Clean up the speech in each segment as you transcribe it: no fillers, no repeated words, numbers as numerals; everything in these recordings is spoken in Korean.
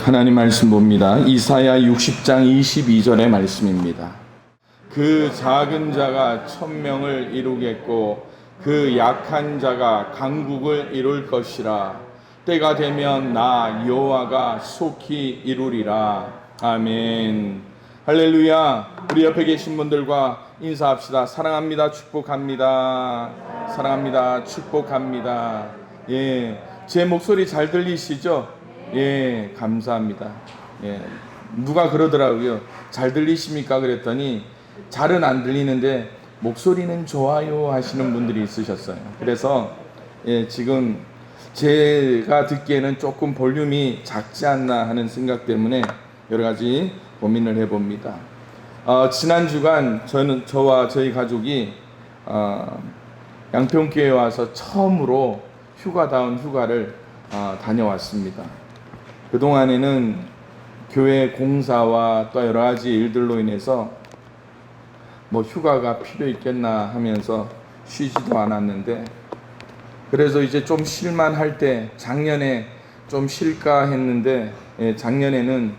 하나님 말씀 봅니다. 이사야 60장 22절의 말씀입니다. 그 작은 자가 1000명을 이루겠고 그 약한 자가 강국을 이룰 것이라. 때가 되면 나 여호와가 속히 이루리라. 아멘. 할렐루야. 우리 옆에 계신 분들과 인사합시다. 사랑합니다. 축복합니다. 사랑합니다. 축복합니다. 예, 제 목소리 잘 들리시죠? 예, 감사합니다. 예, 누가 그러더라고요. 잘 들리십니까? 그랬더니 잘은 안 들리는데 목소리는 좋아요 하시는 분들이 있으셨어요. 그래서 예, 지금 제가 듣기에는 조금 볼륨이 작지 않나 하는 생각 때문에 여러 가지 고민을 해봅니다. 지난 주간 저와 저희 가족이 양평교회에 와서 처음으로 휴가다운 휴가를 다녀왔습니다. 그동안에는 교회 공사와 또 여러 가지 일들로 인해서 뭐 휴가가 필요 있겠나 하면서 쉬지도 않았는데, 그래서 이제 좀 쉴만 할 때 작년에 좀 쉴까 했는데, 작년에는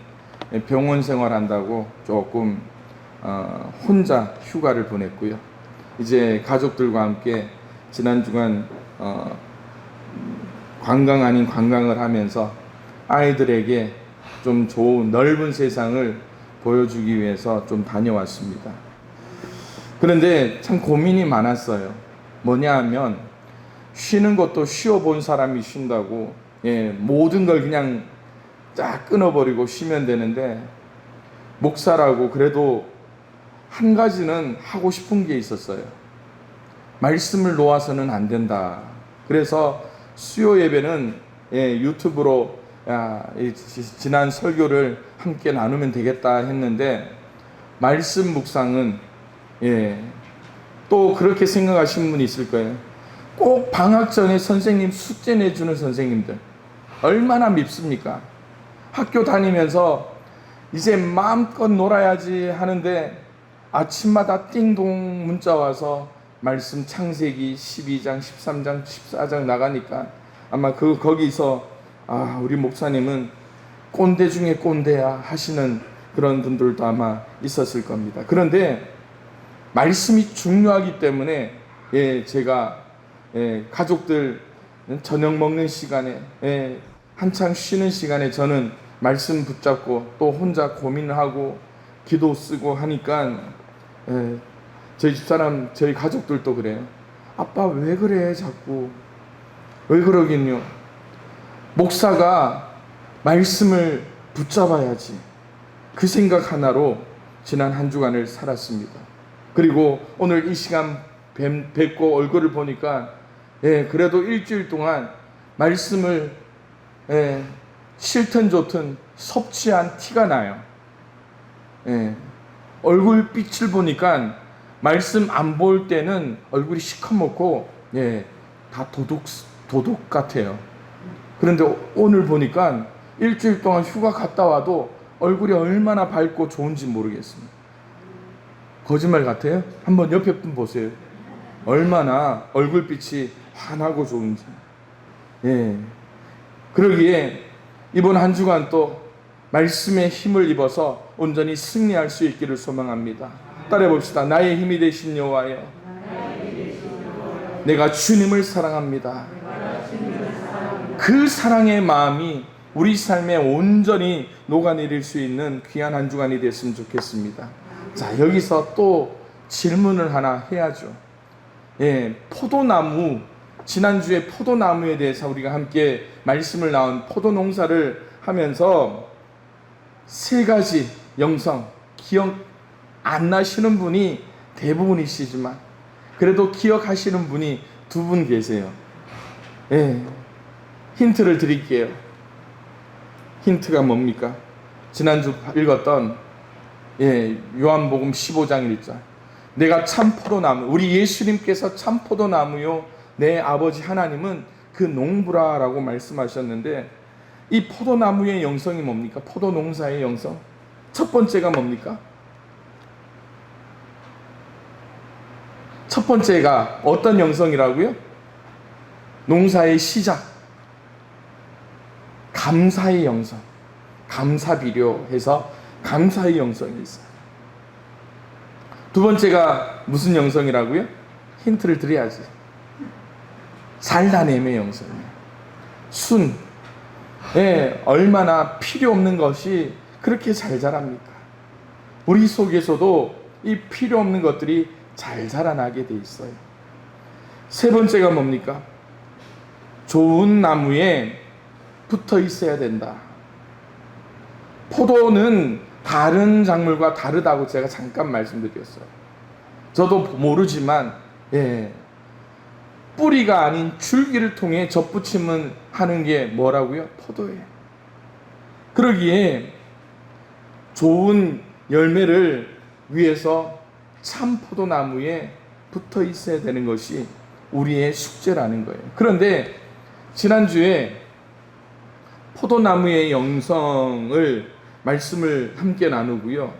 병원 생활한다고 조금 혼자 휴가를 보냈고요. 이제 가족들과 함께 지난 주간 관광 아닌 관광을 하면서 아이들에게 좀 좋은 넓은 세상을 보여주기 위해서 좀 다녀왔습니다. 그런데 참 고민이 많았어요. 뭐냐 하면 쉬는 것도 쉬어본 사람이 쉰다고 모든 걸 그냥 쫙 끊어버리고 쉬면 되는데, 목사라고 그래도 한 가지는 하고 싶은 게 있었어요. 말씀을 놓아서는 안 된다. 그래서 수요 예배는 유튜브로 지난 설교를 함께 나누면 되겠다 했는데, 말씀 묵상은 또 그렇게 생각하시는 분이 있을 거예요. 꼭 방학 전에 선생님 숙제 내주는 선생님들 얼마나 밉습니까? 학교 다니면서 이제 마음껏 놀아야지 하는데 아침마다 띵동 문자 와서 말씀 창세기 12장, 13장, 14장 나가니까 아마 거기서 우리 목사님은 꼰대 중에 꼰대야 하시는 그런 분들도 아마 있었을 겁니다. 그런데 말씀이 중요하기 때문에 제가 가족들 저녁 먹는 시간에 한창 쉬는 시간에 저는 말씀 붙잡고 또 혼자 고민하고 기도 쓰고 하니까 저희 집사람, 저희 가족들도 그래요. 아빠 왜 그래 자꾸. 왜 그러긴요. 목사가 말씀을 붙잡아야지. 그 생각 하나로 지난 한 주간을 살았습니다. 그리고 오늘 이 시간 뵙고 얼굴을 보니까 그래도 일주일 동안 말씀을 싫든 좋든 섭취한 티가 나요. 얼굴 빛을 보니까 말씀 안 볼 때는 얼굴이 시커멓고 다 도둑 같아요. 그런데 오늘 보니까 일주일 동안 휴가 갔다 와도 얼굴이 얼마나 밝고 좋은지 모르겠습니다. 거짓말 같아요? 한번 옆에 분 보세요. 얼마나 얼굴빛이 환하고 좋은지. 그러기에 이번 한 주간 또 말씀의 힘을 입어서 온전히 승리할 수 있기를 소망합니다. 따라해 봅시다. 나의 힘이 되신 여호와여, 내가 주님을 사랑합니다. 그 사랑의 마음이 우리 삶에 온전히 녹아내릴 수 있는 귀한 한 주간이 됐으면 좋겠습니다. 자, 여기서 또 질문을 하나 해야죠. 포도나무, 지난주에 포도나무에 대해서 우리가 함께 말씀을 나온 포도 농사를 하면서 세 가지 영성 기억 안 나시는 분이 대부분이시지만 그래도 기억하시는 분이 두 분 계세요. 힌트를 드릴게요. 힌트가 뭡니까? 지난주 읽었던 요한복음 15장 1절. 내가 참 포도나무, 우리 예수님께서 참 포도나무요 내 아버지 하나님은 그 농부라라고 말씀하셨는데, 이 포도나무의 영성이 뭡니까? 포도 농사의 영성. 첫 번째가 뭡니까? 첫 번째가 어떤 영성이라고요? 농사의 시작, 감사의 영성. 감사비료 해서 감사의 영성이 있어요. 두 번째가 무슨 영성이라고요? 힌트를 드려야지. 살다냄의 영성이에요. 순. 예, 얼마나 필요 없는 것이 그렇게 잘 자랍니까? 우리 속에서도 이 필요 없는 것들이 잘 자라나게 돼 있어요. 세 번째가 뭡니까? 좋은 나무에 붙어 있어야 된다. 포도는 다른 작물과 다르다고 제가 잠깐 말씀드렸어요. 저도 모르지만 뿌리가 아닌 줄기를 통해 접붙임을 하는 게 뭐라고요? 포도예요. 그러기에 좋은 열매를 위해서 참 포도나무에 붙어 있어야 되는 것이 우리의 숙제라는 거예요. 그런데 지난주에 포도나무의 영성을 말씀을 함께 나누고요.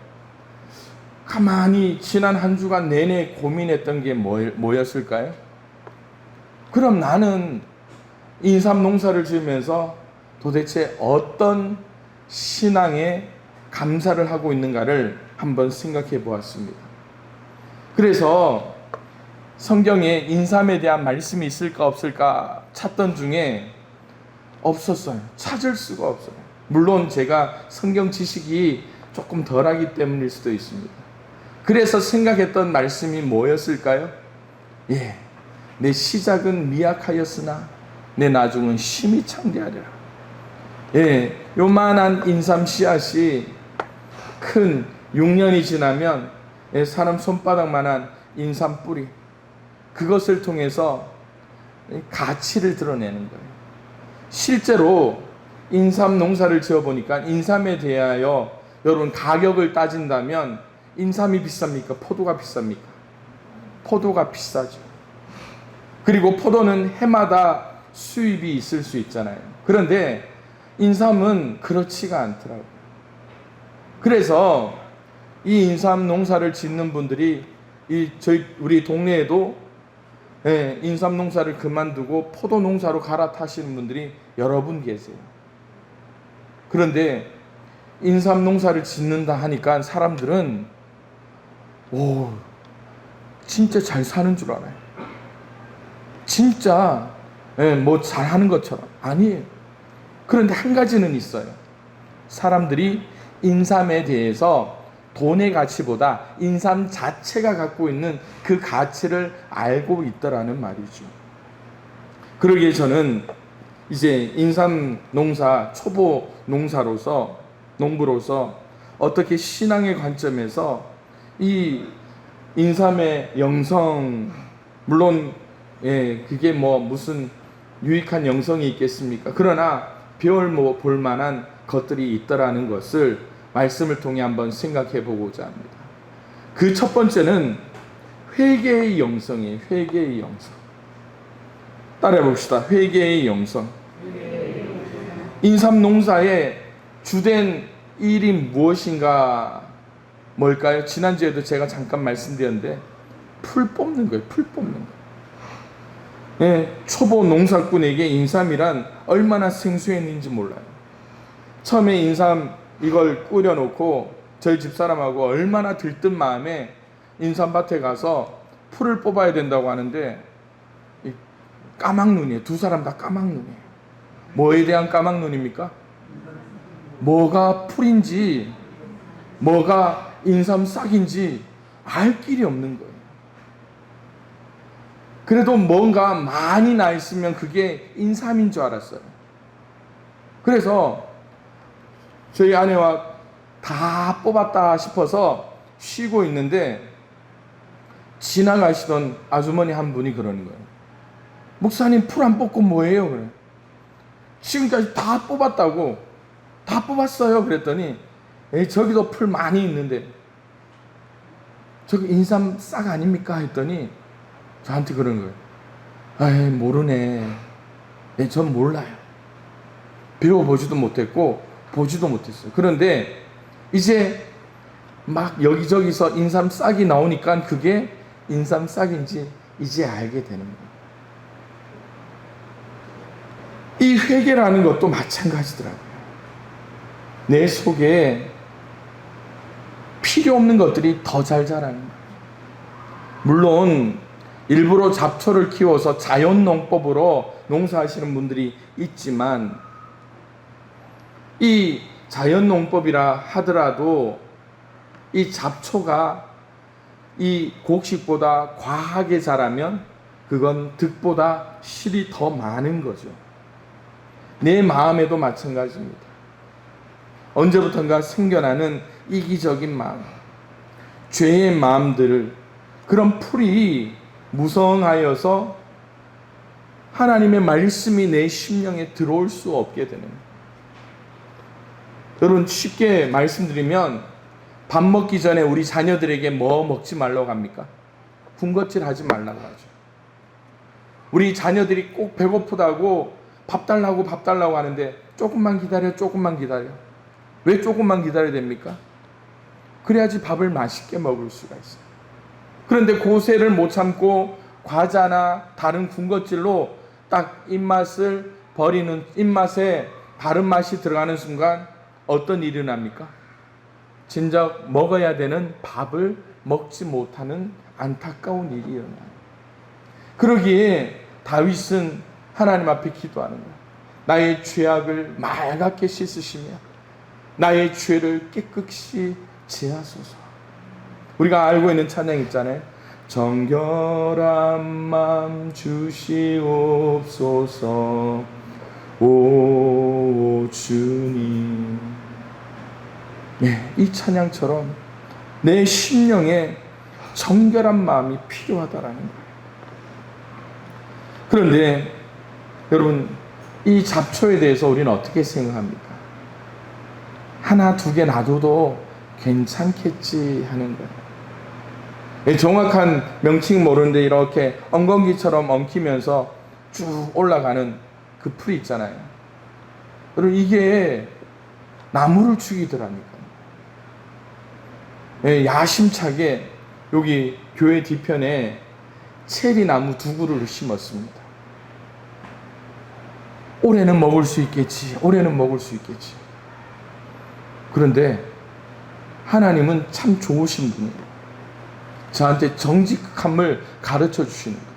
가만히 지난 한 주간 내내 고민했던 게 뭐였을까요? 그럼 나는 인삼 농사를 지으면서 도대체 어떤 신앙에 감사를 하고 있는가를 한번 생각해 보았습니다. 그래서 성경에 인삼에 대한 말씀이 있을까 없을까 찾던 중에 없었어요. 찾을 수가 없어요. 물론 제가 성경 지식이 조금 덜하기 때문일 수도 있습니다. 그래서 생각했던 말씀이 뭐였을까요? 내 시작은 미약하였으나 내 나중은 심히 창대하리라. 요만한 인삼 씨앗이 큰 6년이 지나면 사람 손바닥만한 인삼 뿌리, 그것을 통해서 가치를 드러내는 거예요. 실제로 인삼 농사를 지어보니까 인삼에 대하여 여러분 가격을 따진다면 인삼이 비쌉니까? 포도가 비쌉니까? 포도가 비싸죠. 그리고 포도는 해마다 수입이 있을 수 있잖아요. 그런데 인삼은 그렇지가 않더라고요. 그래서 이 인삼 농사를 짓는 분들이 우리 동네에도 인삼 농사를 그만두고 포도 농사로 갈아타시는 분들이 여러 분 계세요. 그런데 인삼 농사를 짓는다 하니까 사람들은 진짜 잘 사는 줄 알아요. 진짜 뭐 잘하는 것처럼. 아니에요. 그런데 한 가지는 있어요. 사람들이 인삼에 대해서 돈의 가치보다 인삼 자체가 갖고 있는 그 가치를 알고 있더라는 말이죠. 그러기에 저는 이제 인삼 농사 초보 농부로서 어떻게 신앙의 관점에서 이 인삼의 영성, 물론 그게 뭐 무슨 유익한 영성이 있겠습니까? 그러나 볼 만한 것들이 있더라는 것을 말씀을 통해 한번 생각해 보고자 합니다. 그 첫 번째는 회개의 영성이에요. 회개의 영성. 따라해 봅시다. 회개의 영성. 인삼 농사의 주된 일이 무엇인가? 뭘까요? 지난주에도 제가 잠깐 말씀드렸는데 풀 뽑는 거예요. 풀 뽑는 거. 초보 농사꾼에게 인삼이란 얼마나 생소했는지 몰라요. 처음에 인삼 이걸 끓여놓고 저희 집사람하고 얼마나 들뜬 마음에 인삼밭에 가서 풀을 뽑아야 된다고 하는데 까막눈이에요. 두 사람 다 까막눈이에요. 뭐에 대한 까막눈입니까? 뭐가 풀인지 뭐가 인삼 싹인지 알 길이 없는 거예요. 그래도 뭔가 많이 나 있으면 그게 인삼인 줄 알았어요. 그래서 저희 아내와 다 뽑았다 싶어서 쉬고 있는데 지나가시던 아주머니 한 분이 그러는 거예요. 목사님 풀 안 뽑고 뭐해요? 그래. 지금까지 다 뽑았다고. 다 뽑았어요. 그랬더니 저기도 풀 많이 있는데 저기 인삼 싹 아닙니까? 했더니 저한테 그러는 거예요. 아이 모르네. 전 몰라요. 배워보지도 못했고 보지도 못했어요. 그런데 이제 막 여기저기서 인삼 싹이 나오니까 그게 인삼 싹인지 이제 알게 되는 거예요. 이 회개라는 것도 마찬가지더라고요. 내 속에 필요 없는 것들이 더 잘 자라는 거예요. 물론 일부러 잡초를 키워서 자연농법으로 농사하시는 분들이 있지만, 이 자연농법이라 하더라도 이 잡초가 이 곡식보다 과하게 자라면 그건 득보다 실이 더 많은 거죠. 내 마음에도 마찬가지입니다. 언제부턴가 생겨나는 이기적인 마음, 죄의 마음들을, 그런 풀이 무성하여서 하나님의 말씀이 내 심령에 들어올 수 없게 되는 거예요. 여러분, 쉽게 말씀드리면 밥 먹기 전에 우리 자녀들에게 뭐 먹지 말라고 합니까? 군것질 하지 말라고 하죠. 우리 자녀들이 꼭 배고프다고 밥 달라고 하는데 조금만 기다려. 왜 조금만 기다려야 됩니까? 그래야지 밥을 맛있게 먹을 수가 있어요. 그런데 고세를 못 참고 과자나 다른 군것질로 딱 입맛을 버리는, 입맛에 다른 맛이 들어가는 순간 어떤 일이 일어납니까? 진작 먹어야 되는 밥을 먹지 못하는 안타까운 일이 일어나요. 그러기에 다윗은 하나님 앞에 기도하는 거예요. 나의 죄악을 맑게 씻으시며 나의 죄를 깨끗이 제하소서. 우리가 알고 있는 찬양 있잖아요. 정결한 마음 주시옵소서 오 주님. 네, 이 찬양처럼 내 심령에 정결한 마음이 필요하다라는 거예요. 그런데 여러분, 이 잡초에 대해서 우리는 어떻게 생각합니까? 하나 두 개 놔둬도 괜찮겠지 하는 거예요. 정확한 명칭 모르는데 이렇게 엉겅기처럼 엉키면서 쭉 올라가는 그 풀이 있잖아요. 여러분, 이게 나무를 죽이더라니까요. 야심차게 여기 교회 뒤편에 체리 나무 2그루를 심었습니다. 올해는 먹을 수 있겠지. 그런데 하나님은 참 좋으신 분이에요. 저한테 정직함을 가르쳐 주시는 거예요.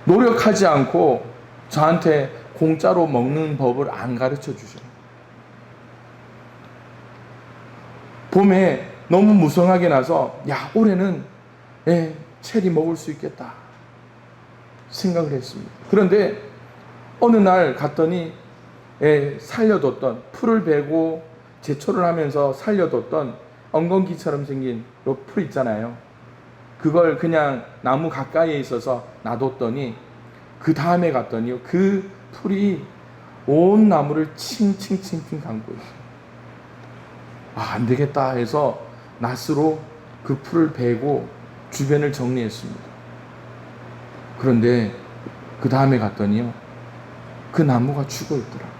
노력하지 않고 저한테 공짜로 먹는 법을 안 가르쳐 주셔요. 봄에 너무 무성하게 나서 올해는 체리 먹을 수 있겠다 생각을 했습니다. 그런데 어느 날 갔더니 살려뒀던, 풀을 베고 제초를 하면서 살려뒀던 엉겅기처럼 생긴 요 풀 있잖아요. 그걸 그냥 나무 가까이에 있어서 놔뒀더니 그 다음에 갔더니 그 풀이 온 나무를 칭칭칭칭 감고 있어요. 안 되겠다 해서 낫으로 그 풀을 베고 주변을 정리했습니다. 그런데 그 다음에 갔더니요, 그 나무가 죽어 있더라고요.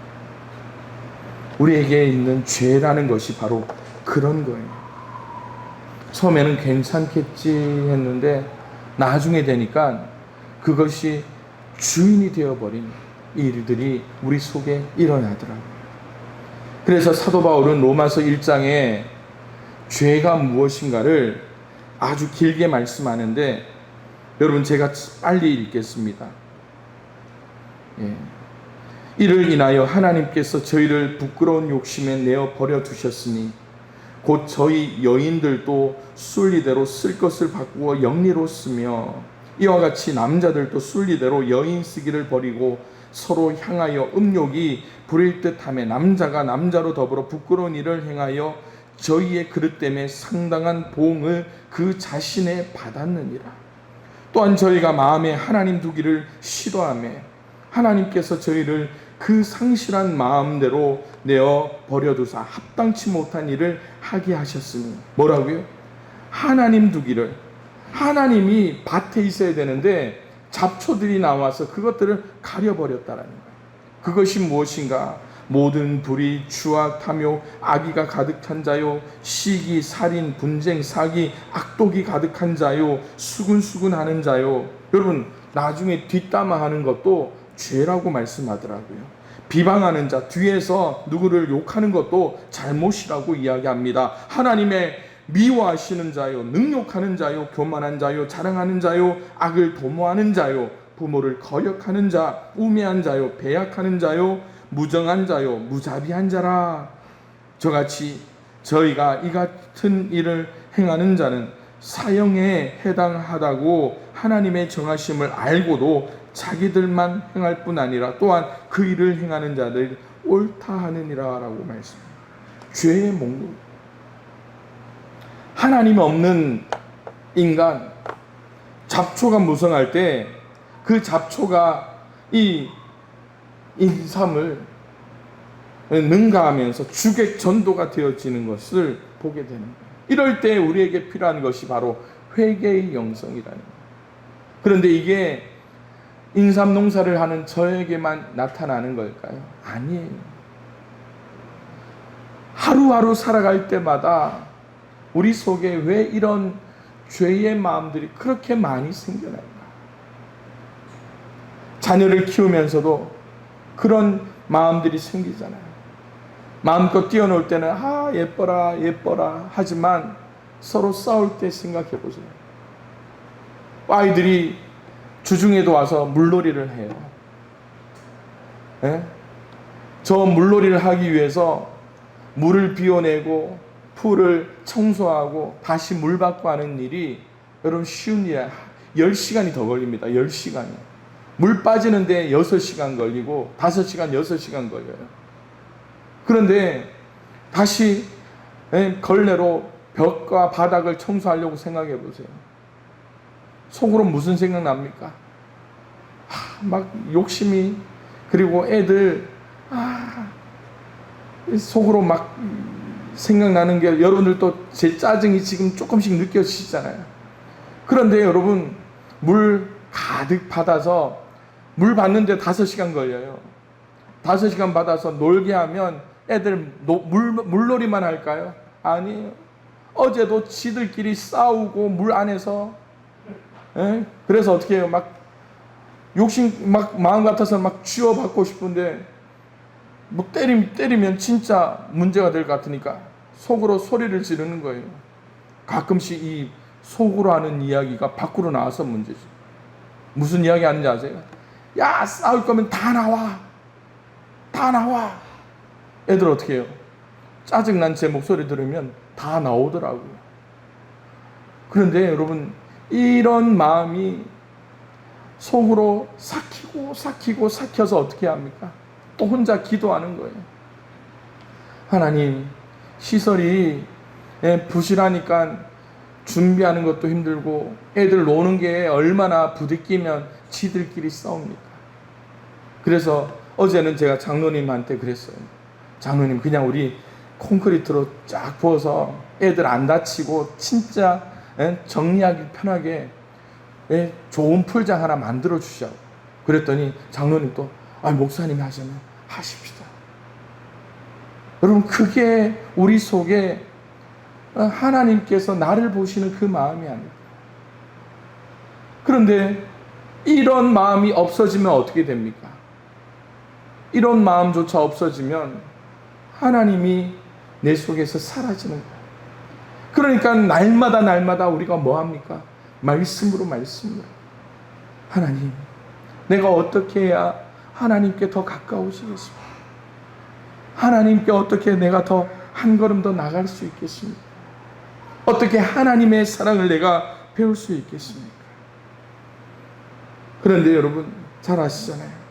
우리에게 있는 죄라는 것이 바로 그런 거예요. 처음에는 괜찮겠지 했는데 나중에 되니까 그것이 주인이 되어버린 일들이 우리 속에 일어나더라고요. 그래서 사도 바울은 로마서 1장에 죄가 무엇인가를 아주 길게 말씀하는데, 여러분, 제가 빨리 읽겠습니다. 이를 인하여 하나님께서 저희를 부끄러운 욕심에 내어 버려 두셨으니 곧 저희 여인들도 순리대로 쓸 것을 바꾸어 영리로 쓰며 이와 같이 남자들도 순리대로 여인 쓰기를 버리고 서로 향하여 음욕이 부릴 듯하며 남자가 남자로 더불어 부끄러운 일을 행하여 저희의 그릇 때문에 상당한 보응을 그 자신에 받았느니라. 또한 저희가 마음에 하나님 두기를 싫어하며 하나님께서 저희를 그 상실한 마음대로 내어 버려두사 합당치 못한 일을 하게 하셨으니, 뭐라고요? 하나님 두기를, 하나님이 밭에 있어야 되는데 잡초들이 나와서 그것들을 가려버렸다라는 거예요. 그것이 무엇인가? 모든 불의, 추악, 탐욕, 악의가 가득한 자요, 시기, 살인, 분쟁, 사기, 악독이 가득한 자요, 수군수군하는 자요. 여러분, 나중에 뒷담화하는 것도 죄라고 말씀하더라고요. 비방하는 자, 뒤에서 누구를 욕하는 것도 잘못이라고 이야기합니다. 하나님의 미워하시는 자요, 능욕하는 자요, 교만한 자요, 자랑하는 자요, 악을 도모하는 자요, 부모를 거역하는 자, 우매한 자요, 배약하는 자요, 무정한 자요, 무자비한 자라. 저같이 저희가 이 같은 일을 행하는 자는 사형에 해당하다고 하나님의 정하심을 알고도 자기들만 행할 뿐 아니라 또한 그 일을 행하는 자들 옳다 하느니라 라고 말씀합니다. 죄의 목록. 하나님 없는 인간, 잡초가 무성할 때 그 잡초가 이 인삼을 능가하면서 주객 전도가 되어지는 것을 보게 되는 거예요. 이럴 때 우리에게 필요한 것이 바로 회개의 영성이라는 거예요. 그런데 이게 인삼 농사를 하는 저에게만 나타나는 걸까요? 아니에요. 하루하루 살아갈 때마다 우리 속에 왜 이런 죄의 마음들이 그렇게 많이 생겨날까? 자녀를 키우면서도 그런 마음들이 생기잖아요. 마음껏 뛰어놀 때는 예뻐라 예뻐라 하지만 서로 싸울 때 생각해 보세요. 아이들이 주중에도 와서 물놀이를 해요. 예? 저 물놀이를 하기 위해서 물을 비워내고 풀을 청소하고 다시 물 받고 하는 일이 여러분 쉬운 일이야. 10시간이 더 걸립니다. 10시간이. 물 빠지는데 6시간 걸리고 5시간, 6시간 걸려요. 그런데 다시 걸레로 벽과 바닥을 청소하려고 생각해 보세요. 속으로 무슨 생각 납니까? 막 욕심이, 그리고 애들 속으로 막 생각나는 게, 여러분들도 제 짜증이 지금 조금씩 느껴지시잖아요. 그런데 여러분 물 가득 받아서 물 받는데 5시간 걸려요. 5시간 받아서 놀게 하면 애들 물놀이만 할까요? 아니에요. 어제도 지들끼리 싸우고 물 안에서, 그래서 어떻게 해요? 막 욕심 막 마음 같아서 막 쥐어받고 싶은데 뭐 때리면 진짜 문제가 될 것 같으니까 속으로 소리를 지르는 거예요. 가끔씩 이 속으로 하는 이야기가 밖으로 나와서 문제죠. 무슨 이야기 하는지 아세요? 야, 싸울 거면 다 나와. 다 나와. 애들 어떻게 해요? 짜증난 제 목소리 들으면 다 나오더라고요. 그런데 여러분, 이런 마음이 속으로 삭혀서 어떻게 합니까? 또 혼자 기도하는 거예요. 하나님, 시설이 부실하니까 준비하는 것도 힘들고 애들 노는 게 얼마나 부대끼면 지들끼리 싸웁니까? 그래서 어제는 제가 장로님한테 그랬어요. 장로님, 그냥 우리 콘크리트로 쫙 부어서 애들 안 다치고 진짜 정리하기 편하게 좋은 풀장 하나 만들어 주시라고. 그랬더니 장로님 또 목사님이 하시면 하십시다. 여러분, 그게 우리 속에 하나님께서 나를 보시는 그 마음이 아닙니다. 그런데 이런 마음이 없어지면 어떻게 됩니까? 이런 마음조차 없어지면 하나님이 내 속에서 사라지는 거예요. 그러니까 날마다 우리가 뭐 합니까? 말씀으로. 하나님, 내가 어떻게 해야 하나님께 더 가까워지겠습니까? 하나님께 어떻게 내가 더 한 걸음 더 나갈 수 있겠습니까? 어떻게 하나님의 사랑을 내가 배울 수 있겠습니까? 그런데 여러분 잘 아시잖아요.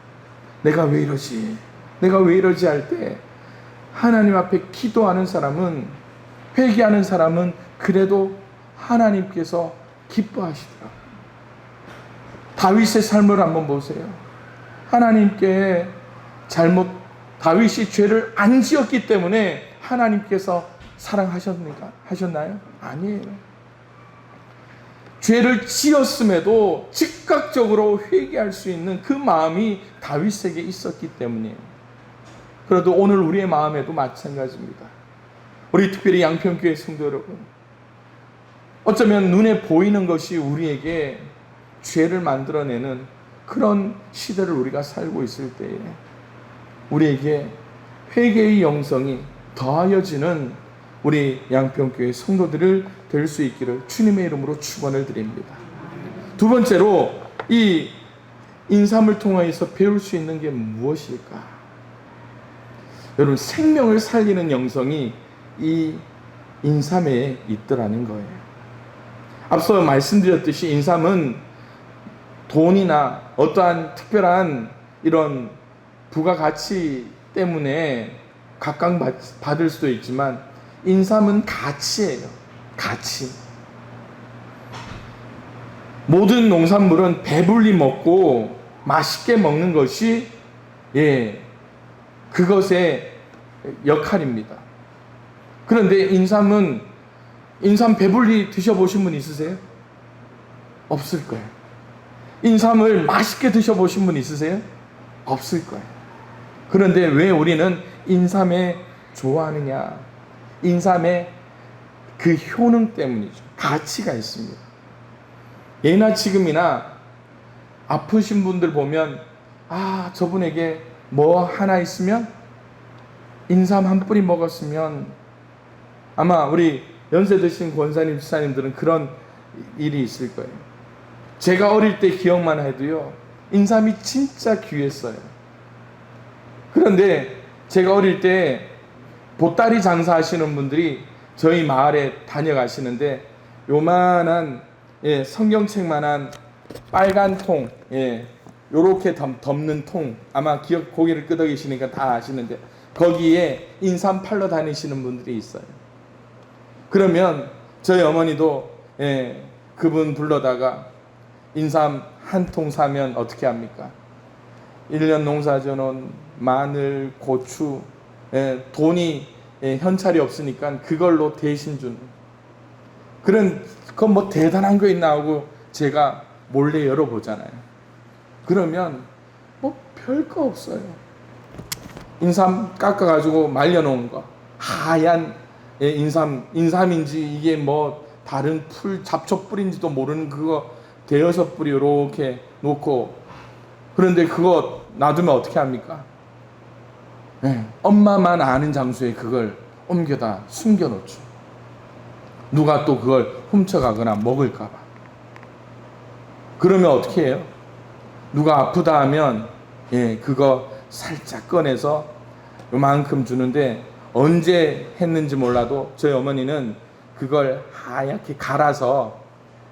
내가 왜 이러지 할 때 하나님 앞에 기도하는 사람은, 회개하는 사람은 그래도 하나님께서 기뻐하시더라고요. 다윗의 삶을 한번 보세요. 하나님께 다윗이 죄를 안 지었기 때문에 하나님께서 사랑하셨나요? 아니에요. 죄를 지었음에도 즉각적으로 회개할 수 있는 그 마음이 다윗에게 있었기 때문이에요. 그래도 오늘 우리의 마음에도 마찬가지입니다. 우리 특별히 양평교회 성도 여러분, 어쩌면 눈에 보이는 것이 우리에게 죄를 만들어내는 그런 시대를 우리가 살고 있을 때에 우리에게 회개의 영성이 더하여지는 우리 양평교회 성도들을 될 수 있기를 주님의 이름으로 축원을 드립니다. 두 번째로 이 인삼을 통하여서 배울 수 있는 게 무엇일까? 여러분, 생명을 살리는 영성이 이 인삼에 있더라는 거예요. 앞서 말씀드렸듯이 인삼은 돈이나 어떠한 특별한 이런 부가가치 때문에 각광받을 수도 있지만 인삼은 가치예요. 가치. 모든 농산물은 배불리 먹고 맛있게 먹는 것이 그것의 역할입니다. 그런데 인삼은 인삼 배불리 드셔보신 분 있으세요? 없을 거예요. 인삼을 맛있게 드셔보신 분 있으세요? 없을 거예요. 그런데 왜 우리는 인삼에 좋아하느냐? 인삼의 그 효능 때문이죠. 가치가 있습니다. 예나 지금이나 아프신 분들 보면 저분에게 뭐 하나 있으면 인삼 한 뿌리 먹었으면, 아마 우리 연세 드신 권사님, 집사님들은 그런 일이 있을 거예요. 제가 어릴 때 기억만 해도요, 인삼이 진짜 귀했어요. 그런데 제가 어릴 때 보따리 장사하시는 분들이 저희 마을에 다녀가시는데 요만한 성경책만한 빨간 통, 요렇게 덮는 통, 아마 고개를 끄덕이시니까 다 아시는데 거기에 인삼 팔러 다니시는 분들이 있어요. 그러면 저희 어머니도 그분 불러다가 인삼 한 통 사면 어떻게 합니까? 1년 농사 지어놓은 마늘, 고추, 돈이 현찰이 없으니까 그걸로 대신 주는 그건 뭐 대단한 거 있나 하고 제가 몰래 열어보잖아요. 그러면 뭐 별거 없어요. 인삼 깎아가지고 말려놓은 거, 하얀 인삼인지 이게 뭐 다른 풀 잡초 뿌린지도 모르는 그거 대여섯 뿌리 이렇게 놓고, 그런데 그거 놔두면 어떻게 합니까? 엄마만 아는 장소에 그걸 옮겨다 숨겨놓죠. 누가 또 그걸 훔쳐가거나 먹을까봐. 그러면 어떻게 해요? 누가 아프다 하면 그거 살짝 꺼내서 요만큼 주는데, 언제 했는지 몰라도 저희 어머니는 그걸 하얗게 갈아서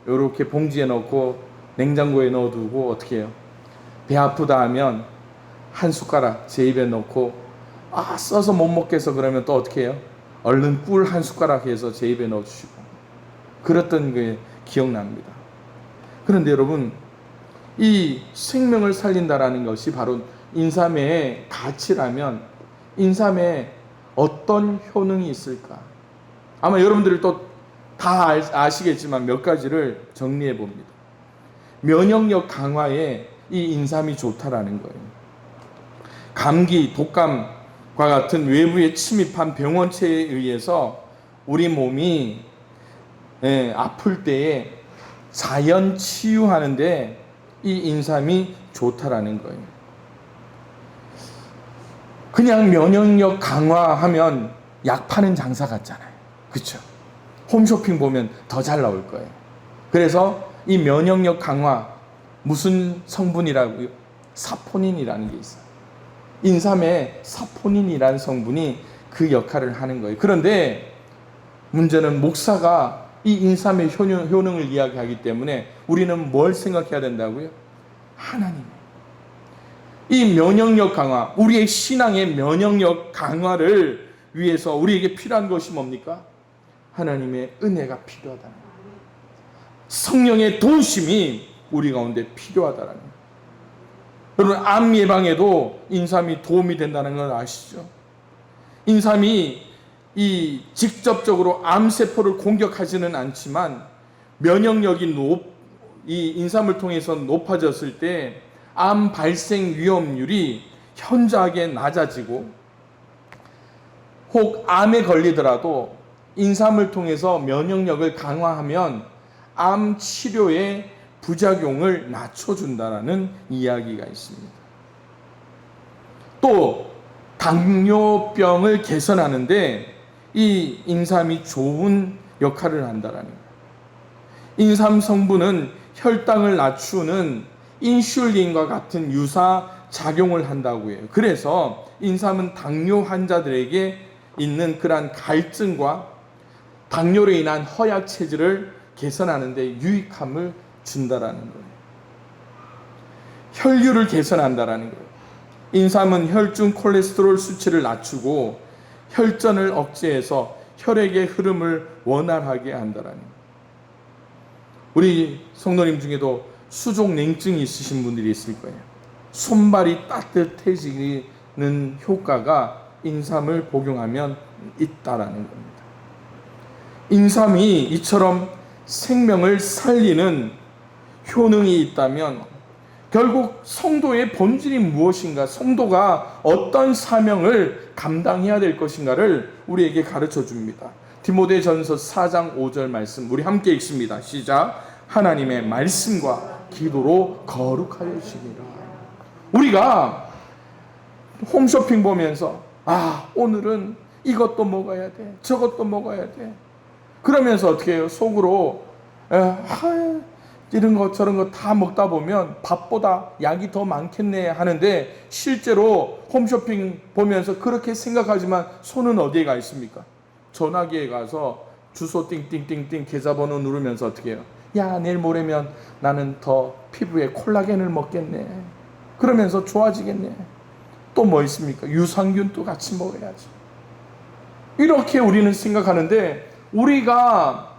요렇게 봉지에 넣고 냉장고에 넣어두고 어떻게 해요? 배 아프다 하면 한 숟가락 제 입에 넣고 써서 못 먹겠어 그러면 또 어떻게 해요? 얼른 꿀 한 숟가락 해서 제 입에 넣어주시고 그랬던 게 기억납니다. 그런데 여러분, 이 생명을 살린다라는 것이 바로 인삼의 가치라면 인삼에 어떤 효능이 있을까? 아마 여러분들이 또 다 아시겠지만 몇 가지를 정리해 봅니다. 면역력 강화에 이 인삼이 좋다라는 거예요. 감기, 독감과 같은 외부에 침입한 병원체에 의해서 우리 몸이 아플 때에 자연 치유하는데 이 인삼이 좋다라는 거예요. 그냥 면역력 강화하면 약 파는 장사 같잖아요. 그렇죠? 홈쇼핑 보면 더 잘 나올 거예요. 그래서 이 면역력 강화, 무슨 성분이라고요? 사포닌이라는 게 있어요. 인삼에 사포닌이라는 성분이 그 역할을 하는 거예요. 그런데 문제는 목사가 이 인삼의 효능을 이야기하기 때문에 우리는 뭘 생각해야 된다고요? 하나님. 이 면역력 강화, 우리의 신앙의 면역력 강화를 위해서 우리에게 필요한 것이 뭡니까? 하나님의 은혜가 필요하다는 거예요. 성령의 도우심이 우리 가운데 필요하다는 거예요. 여러분, 암 예방에도 인삼이 도움이 된다는 걸 아시죠? 인삼이 직접적으로 암세포를 공격하지는 않지만 면역력이 이 인삼을 통해서 높아졌을 때 암 발생 위험률이 현저하게 낮아지고, 혹 암에 걸리더라도 인삼을 통해서 면역력을 강화하면 암 치료의 부작용을 낮춰준다는 이야기가 있습니다. 또 당뇨병을 개선하는데 이 인삼이 좋은 역할을 한다라는 거예요. 인삼 성분은 혈당을 낮추는 인슐린과 같은 유사 작용을 한다고 해요. 그래서 인삼은 당뇨 환자들에게 있는 그러한 갈증과 당뇨로 인한 허약 체질을 개선하는 데 유익함을 준다라는 거예요. 혈류를 개선한다라는 거예요. 인삼은 혈중 콜레스테롤 수치를 낮추고 혈전을 억제해서 혈액의 흐름을 원활하게 한다라는 거예요. 우리 성도님 중에도 수족 냉증이 있으신 분들이 있을 거예요. 손발이 따뜻해지는 효과가 인삼을 복용하면 있다라는 겁니다. 인삼이 이처럼 생명을 살리는 효능이 있다면 결국 성도의 본질이 무엇인가, 성도가 어떤 사명을 감당해야 될 것인가를 우리에게 가르쳐 줍니다. 디모데전서 4장 5절 말씀 우리 함께 읽습니다. 시작. 하나님의 말씀과 기도로 거룩하여 지니라. 우리가 홈쇼핑 보면서 오늘은 이것도 먹어야 돼, 저것도 먹어야 돼. 그러면서 어떻게 해요? 속으로 이런 거 저런 거 다 먹다 보면 밥보다 약이 더 많겠네 하는데 실제로 홈쇼핑 보면서 그렇게 생각하지만 손은 어디에 가 있습니까? 전화기에 가서 주소 띵띵띵띵 계좌번호 누르면서 어떻게 해요? 야, 내일 모레면 나는 더 피부에 콜라겐을 먹겠네. 그러면서 좋아지겠네. 또 뭐 있습니까? 유산균도 같이 먹어야지. 이렇게 우리는 생각하는데 우리가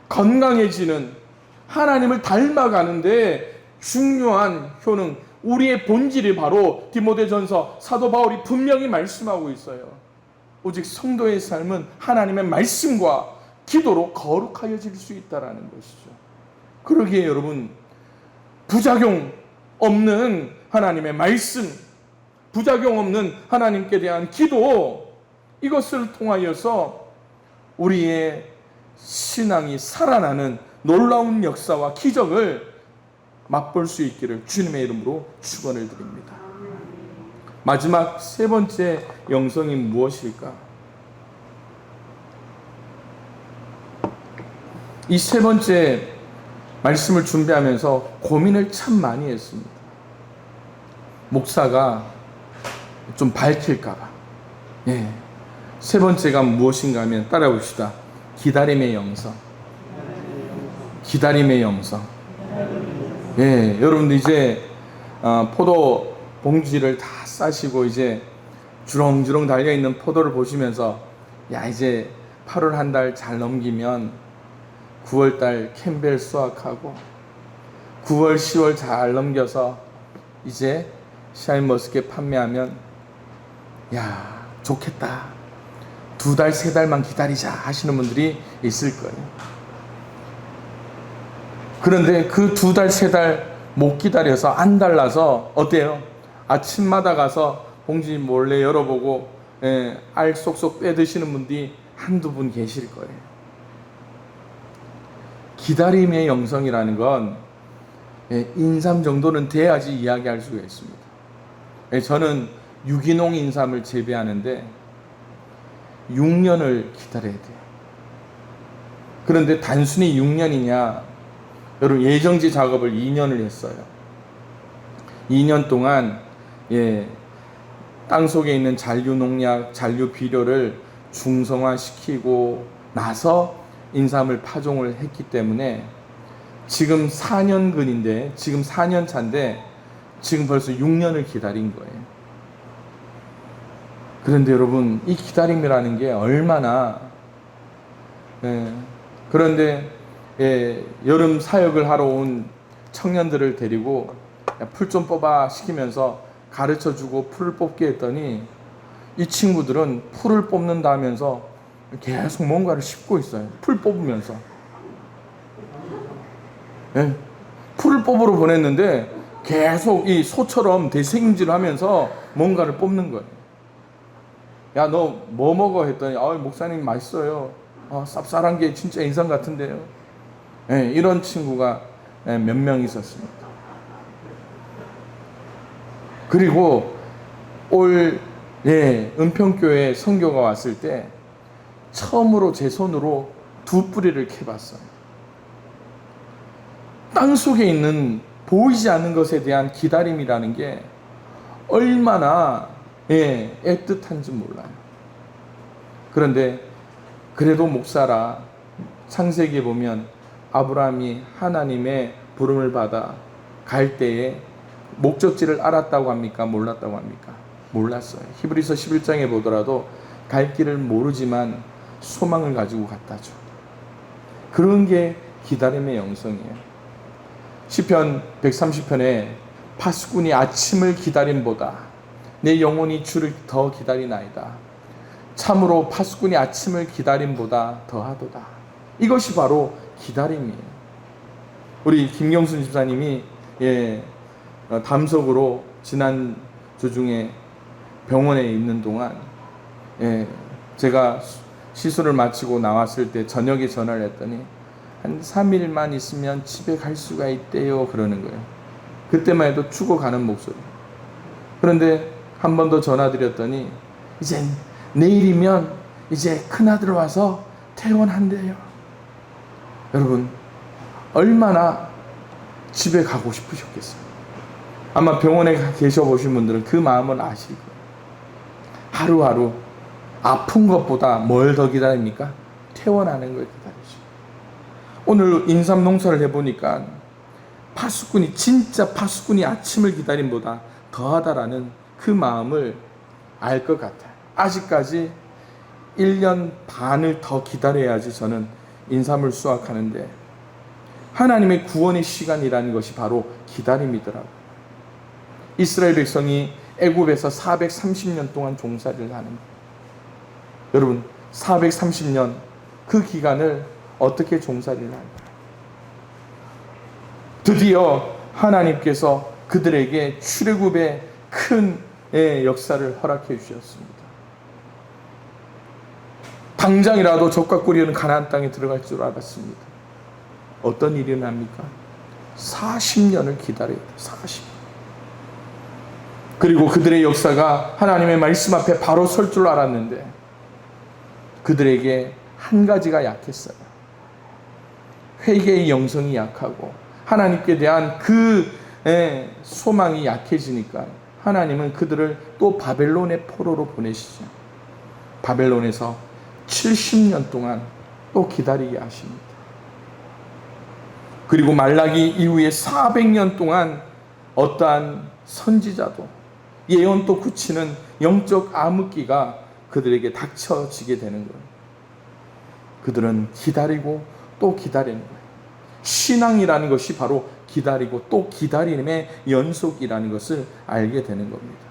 건강해지는 하나님을 닮아가는데 중요한 효능, 우리의 본질이 바로 디모데전서 사도 바울이 분명히 말씀하고 있어요. 오직 성도의 삶은 하나님의 말씀과 기도로 거룩하여질 수 있다는 것이죠. 그러기에 여러분, 부작용 없는 하나님의 말씀, 부작용 없는 하나님께 대한 기도, 이것을 통하여서 우리의 신앙이 살아나는 놀라운 역사와 기적을 맛볼 수 있기를 주님의 이름으로 축원을 드립니다. 마지막 세 번째 영성이 무엇일까? 이 세 번째 말씀을 준비하면서 고민을 참 많이 했습니다. 목사가 좀 밝힐까봐. 세 번째가 무엇인가 하면 따라봅시다. 기다림의 영성. 기다림의 영성. 여러분들 이제 포도 봉지를 다 싸시고 이제 주렁주렁 달려있는 포도를 보시면서 이제 8월 한 달 잘 넘기면 9월달 캠벨 수확하고 9월, 10월 잘 넘겨서 이제 샤인머스켓 판매하면 좋겠다. 2달, 3달만 기다리자 하시는 분들이 있을 거예요. 그런데 그 2달, 3달 못 기다려서 안 달라서 어때요? 아침마다 가서 봉지 몰래 열어보고 알 쏙쏙 빼드시는 분들이 한두 분 계실 거예요. 기다림의 영성이라는 건 인삼 정도는 돼야지 이야기할 수가 있습니다. 저는 유기농 인삼을 재배하는데 6년을 기다려야 돼요. 그런데 단순히 6년이냐? 여러분, 예정지 작업을 2년을 했어요. 2년 동안 땅 속에 있는 잔류 농약, 잔류 비료를 중성화시키고 나서 인삼을 파종을 했기 때문에 지금 4년근인데, 지금 4년 차인데 지금 벌써 6년을 기다린 거예요. 그런데 여러분, 이 기다림이라는 게 얼마나 그런데 여름 사역을 하러 온 청년들을 데리고 풀 좀 뽑아 시키면서 가르쳐주고 풀을 뽑게 했더니 이 친구들은 풀을 뽑는다 하면서 계속 뭔가를 씹고 있어요. 풀 뽑으면서. 풀을 뽑으러 보냈는데 계속 이 소처럼 대생임질을 하면서 뭔가를 뽑는 거예요. 야, 너 뭐 먹어? 했더니 목사님 맛있어요. 쌉쌀한 게 진짜 인삼 같은데요. 이런 친구가 몇 명 있었습니다. 그리고 올 은평교회 선교가 왔을 때 처음으로 제 손으로 2뿌리를 캐봤어요. 땅 속에 있는 보이지 않는 것에 대한 기다림이라는 게 얼마나 애틋한지 몰라요. 그런데 그래도 목사라 창세기에 보면 아브라함이 하나님의 부름을 받아 갈 때에 목적지를 알았다고 합니까? 몰랐다고 합니까? 몰랐어요. 히브리서 11장에 보더라도 갈 길을 모르지만 소망을 가지고 갔다죠. 그런 게 기다림의 영성이에요. 시편 130편에 파수꾼이 아침을 기다림보다 내 영혼이 주를 더 기다리나이다. 참으로 파수꾼이 아침을 기다림보다 더하도다. 이것이 바로 기다림이에요. 우리 김경순 집사님이 담석으로 지난 주중에 병원에 있는 동안 제가 시술을 마치고 나왔을 때 저녁에 전화를 했더니 한 3일만 있으면 집에 갈 수가 있대요 그러는 거예요. 그때만 해도 죽어가는 목소리. 그런데 한 번 더 전화 드렸더니 이제 내일이면 이제 큰아들 와서 퇴원한대요. 여러분 얼마나 집에 가고 싶으셨겠어요. 아마 병원에 계셔 보신 분들은 그 마음을 아실 거예요. 하루하루 아픈 것보다 뭘 더 기다립니까? 퇴원하는 걸 기다리죠. 오늘 인삼 농사를 해보니까 진짜 파수꾼이 아침을 기다림보다 더하다라는 그 마음을 알 것 같아요. 아직까지 1년 반을 더 기다려야지 저는 인삼을 수확하는데 하나님의 구원의 시간이라는 것이 바로 기다림이더라고요. 이스라엘 백성이 애굽에서 430년 동안 종살이를 하는 거예요. 여러분 430년 그 기간을 어떻게 종살이를 할까요? 드디어 하나님께서 그들에게 출애굽의 큰 역사를 허락해 주셨습니다. 당장이라도 적과 꿀이는 가나안 땅에 들어갈 줄 알았습니다. 어떤 일이 납니까? 40년을 기다려야 돼요. 40년. 그리고 그들의 역사가 하나님의 말씀 앞에 바로 설 줄 알았는데 그들에게 한 가지가 약했어요. 회개의 영성이 약하고 하나님께 대한 그 소망이 약해지니까 하나님은 그들을 또 바벨론의 포로로 보내시죠. 바벨론에서 70년 동안 또 기다리게 하십니다. 그리고 말라기 이후에 400년 동안 어떠한 선지자도 예언도 굳히는 영적 암흑기가 그들에게 닥쳐지게 되는 거예요. 그들은 기다리고 또 기다리는 거예요. 신앙이라는 것이 바로 기다리고 또 기다림의 연속이라는 것을 알게 되는 겁니다.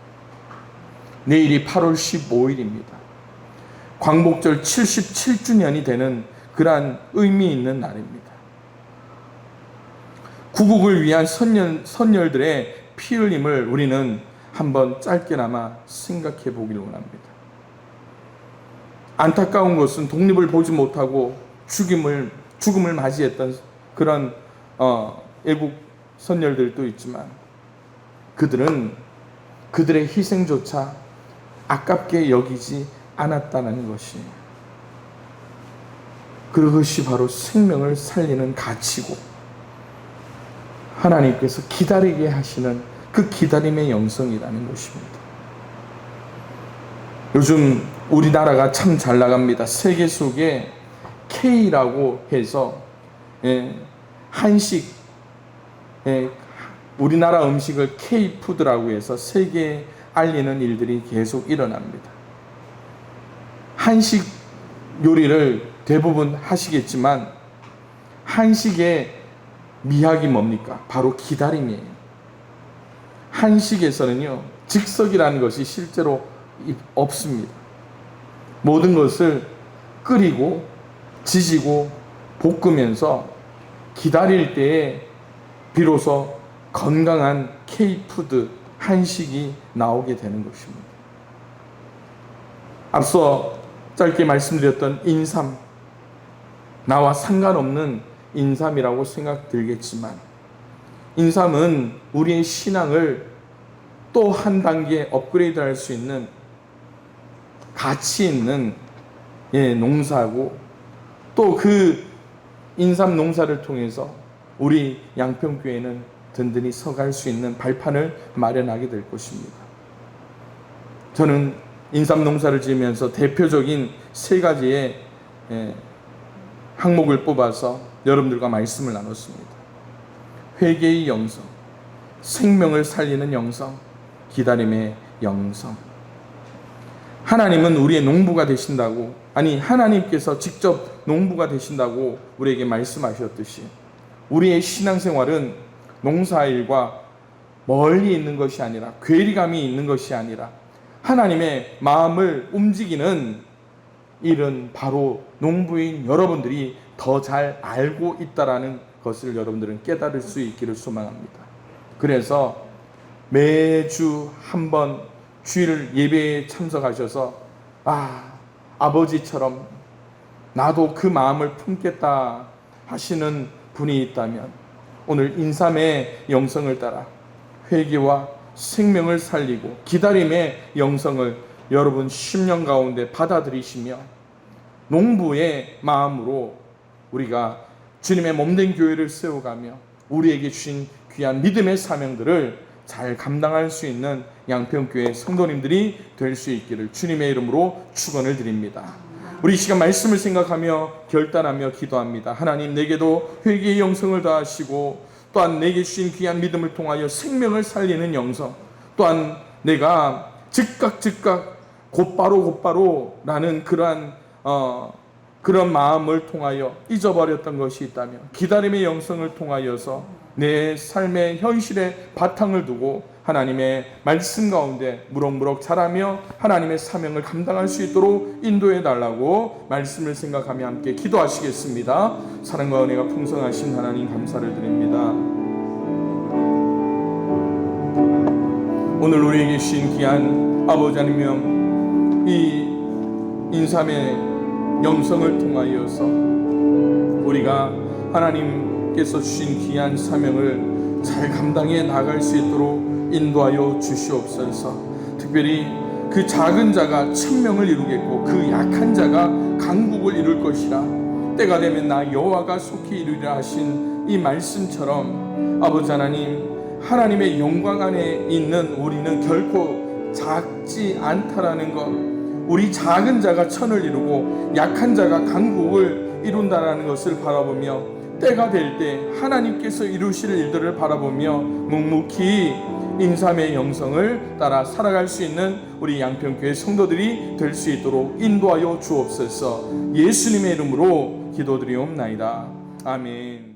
내일이 8월 15일입니다. 광복절 77주년이 되는 그러한 의미 있는 날입니다. 구국을 위한 선열들의 피 흘림을 우리는 한번 짧게나마 생각해 보길 원합니다. 안타까운 것은 독립을 보지 못하고 죽음을 맞이했던 그런 애국 선열들도 있지만 그들은 그들의 희생조차 아깝게 여기지 않았다는 것이 그것이 바로 생명을 살리는 가치고 하나님께서 기다리게 하시는 그 기다림의 영성이라는 것입니다. 요즘 우리나라가 참 잘 나갑니다. 세계 속에 K라고 해서 한식 우리나라 음식을 K푸드라고 해서 세계에 알리는 일들이 계속 일어납니다. 한식 요리를 대부분 하시겠지만 한식의 미학이 뭡니까? 바로 기다림이에요. 한식에서는요 즉석이라는 것이 실제로 없습니다. 모든 것을 끓이고 지지고 볶으면서 기다릴 때에 비로소 건강한 K푸드 한식이 나오게 되는 것입니다. 앞서 짧게 말씀드렸던 인삼, 나와 상관없는 인삼이라고 생각들겠지만 인삼은 우리의 신앙을 또 한 단계 업그레이드 할 수 있는 가치 있는 농사고, 또 그 인삼 농사를 통해서 우리 양평교회는 든든히 서갈 수 있는 발판을 마련하게 될 것입니다. 저는 인삼 농사를 지으면서 대표적인 세 가지의 항목을 뽑아서 여러분들과 말씀을 나눴습니다. 회개의 영성, 생명을 살리는 영성, 기다림의 영성. 하나님은 우리의 농부가 되신다고, 아니 하나님께서 직접 농부가 되신다고 우리에게 말씀하셨듯이, 우리의 신앙생활은 농사일과 멀리 있는 것이 아니라, 괴리감이 있는 것이 아니라 하나님의 마음을 움직이는 일은 바로 농부인 여러분들이 더 잘 알고 있다라는 것을 여러분들은 깨달을 수 있기를 소망합니다. 그래서 매주 한 번 주일 예배에 참석하셔서 아버지처럼 나도 그 마음을 품겠다 하시는 분이 있다면, 오늘 인삼의 영성을 따라 회개와 생명을 살리고 기다림의 영성을 여러분 10년 가운데 받아들이시며 농부의 마음으로 우리가 주님의 몸된 교회를 세워가며 우리에게 주신 귀한 믿음의 사명들을 잘 감당할 수 있는 양평교회 성도님들이 될 수 있기를 주님의 이름으로 축원을 드립니다. 우리 이 시간 말씀을 생각하며 결단하며 기도합니다. 하나님, 내게도 회개의 영성을 다하시고, 또한 내게 주신 귀한 믿음을 통하여 생명을 살리는 영성, 또한 내가 즉각 곧바로 라는 그런 마음을 통하여 잊어버렸던 것이 있다면, 기다림의 영성을 통하여서 내 삶의 현실에 바탕을 두고 하나님의 말씀 가운데 무럭무럭 자라며 하나님의 사명을 감당할 수 있도록 인도해 달라고 말씀을 생각하며 함께 기도하시겠습니다. 사랑과 은혜가 풍성하신 하나님, 감사를 드립니다. 오늘 우리에게 주신 귀한 아버지 하나님, 이 인삼의 영성을 통하여서 우리가 하나님께서 주신 귀한 사명을 잘 감당해 나갈 수 있도록 인도하여 주시옵소서. 특별히 그 작은 자가 천명을 이루겠고 그 약한 자가 강국을 이룰 것이라, 때가 되면 나 여호와가 속히 이루리라 하신 이 말씀처럼 아버지 하나님, 하나님의 영광 안에 있는 우리는 결코 작지 않다라는 것, 우리 작은 자가 천을 이루고 약한 자가 강국을 이룬다라는 것을 바라보며, 때가 될 때 하나님께서 이루실 일들을 바라보며 묵묵히 인삼의 영성을 따라 살아갈 수 있는 우리 양평교회 성도들이 될 수 있도록 인도하여 주옵소서. 예수님의 이름으로 기도드리옵나이다. 아멘.